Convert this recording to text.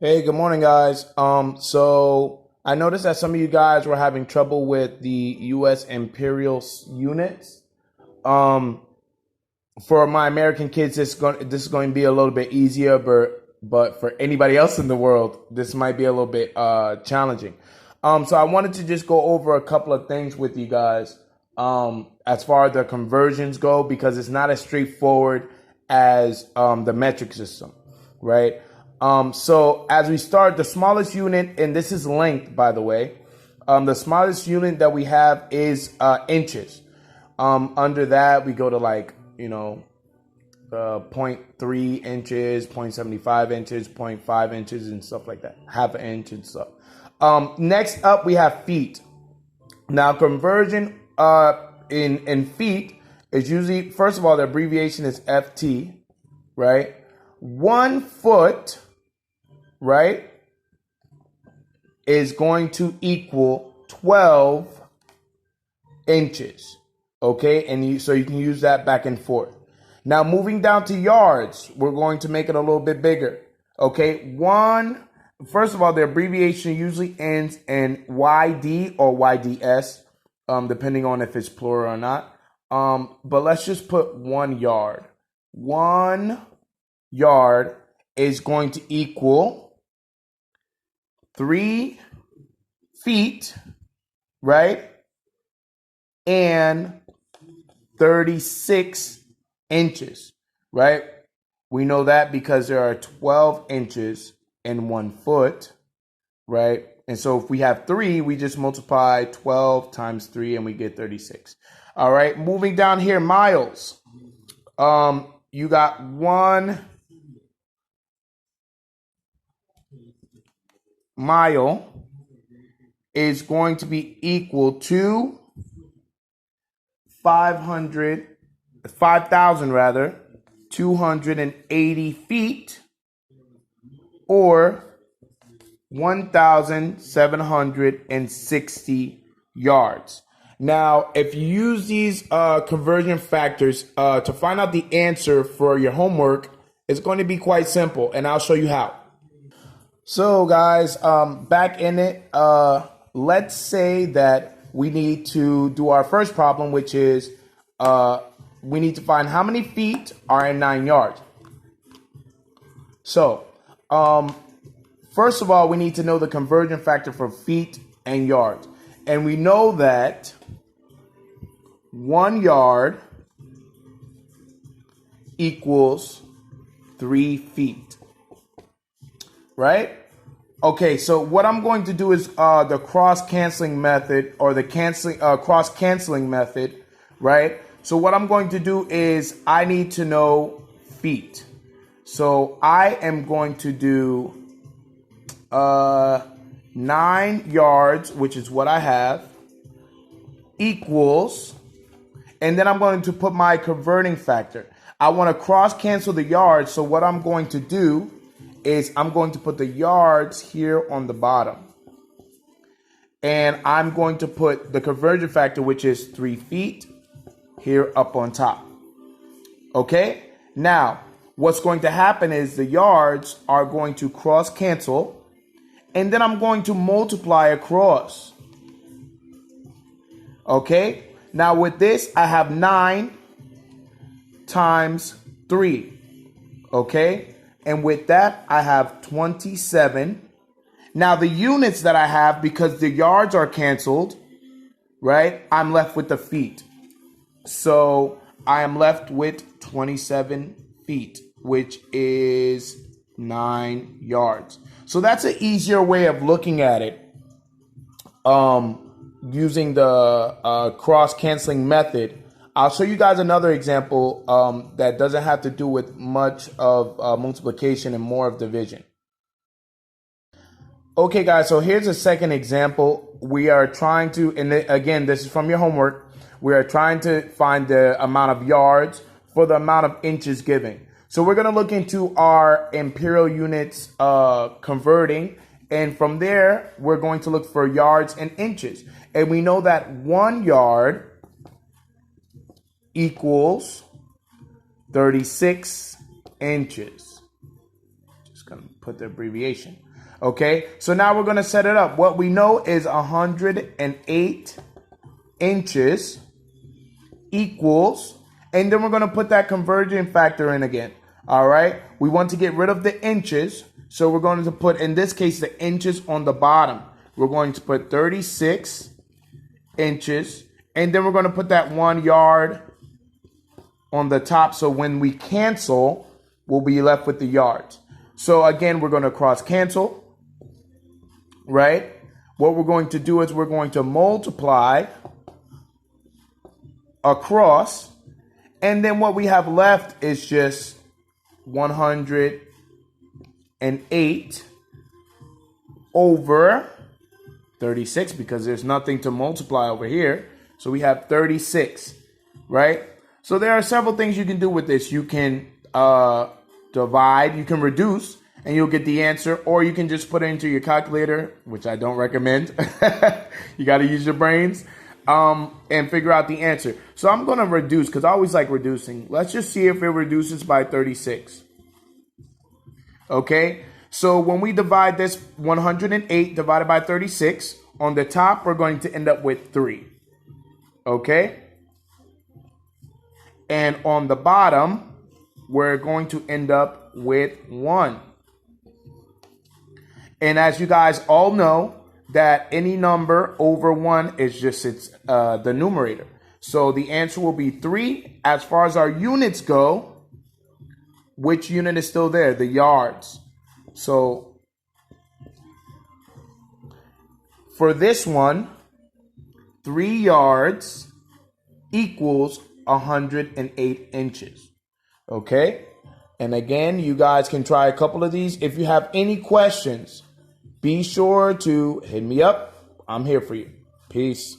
Hey, good morning, guys. So I noticed that some of you guys were having trouble with the U.S. imperial units. Um, for my American kids, this is going to be a little bit easier, but for anybody else in the world, this might be a little bit challenging. So I wanted to just go over a couple of things with you guys as far as the conversions go, because it's not as straightforward as the metric system, right? So as we start, the smallest unit, and this is length, by the way, the smallest unit that we have is inches. Under that, we go to zero point 0.3 inches, 0.75 inches, zero point 0.5 inches, and stuff like that. Half an inch and stuff. Next up, we have feet. Now, conversion in feet is usually, first of all, the abbreviation is FT, right? 1 foot, right, is going to equal 12 inches. Okay, and so you can use that back and forth. Now, moving down to yards, we're going to make it a little bit bigger. Okay, first of all, the abbreviation usually ends in YD or YDS, depending on if it's plural or not. But let's just put 1 yard. 1 yard is going to equal 3 feet, right? And 36 inches, right? We know that because there are 12 inches in 1 foot, right? And so if we have 3, we just multiply 12 times 3 and we get 36. All right, moving down here, miles. You got 1 mile is going to be equal to 5,280 feet, or 1,760 yards. Now, if you use these conversion factors to find out the answer for your homework, it's going to be quite simple, and I'll show you how. So, guys, back in it, let's say that we need to do our first problem, which is we need to find how many feet are in 9 yards. So, first of all, we need to know the conversion factor for feet and yards. And we know that 1 yard equals 3 feet, right? Okay, so what I'm going to do is the cross-canceling method, or the cross-canceling method, right? So what I'm going to do is I need to know feet. So I am going to do 9 yards, which is what I have, equals, and then I'm going to put my converting factor. I want to cross-cancel the yards, so what I'm going to do is I'm going to put the yards here on the bottom. And I'm going to put the conversion factor, which is 3 feet, here up on top. Okay? Now, what's going to happen is the yards are going to cross cancel, and then I'm going to multiply across. Okay? Now with this, I have 9 times 3. Okay? And with that, I have 27. Now the units that I have, because the yards are canceled, right? I'm left with the feet. So I am left with 27 feet, which is 9 yards. So that's an easier way of looking at it, using the cross-canceling method. I'll show you guys another example that doesn't have to do with much of multiplication and more of division. Okay, guys, so here's a second example. We are trying to, and again, this is from your homework, we are trying to find the amount of yards for the amount of inches given. So we're going to look into our imperial units converting, and from there, we're going to look for yards and inches. And we know that 1 yard equals 36 inches. Just going to put the abbreviation. Okay, so now we're going to set it up. What we know is 108 inches equals, and then we're going to put that conversion factor in again. All right, we want to get rid of the inches, so we're going to put, in this case, the inches on the bottom. We're going to put 36 inches, and then we're going to put that 1 yard on the top, so when we cancel, we'll be left with the yards. So again, we're going to cross cancel, right? What we're going to do is we're going to multiply across, and then what we have left is just 108 over 36, because there's nothing to multiply over here. So we have 36, right? So there are several things you can do with this. You can divide, you can reduce, and you'll get the answer, or you can just put it into your calculator, which I don't recommend. You got to use your brains and figure out the answer. So I'm going to reduce, because I always like reducing. Let's just see if it reduces by 36. Okay, so when we divide this 108 divided by 36, on the top, we're going to end up with 3. Okay? And on the bottom, we're going to end up with 1. And as you guys all know, that any number over 1 is just the numerator. So the answer will be 3. As far as our units go, which unit is still there? The yards. So for this one, 3 yards equals 108 inches. Okay? And again, you guys can try a couple of these. If you have any questions, be sure to hit me up. I'm here for you. Peace.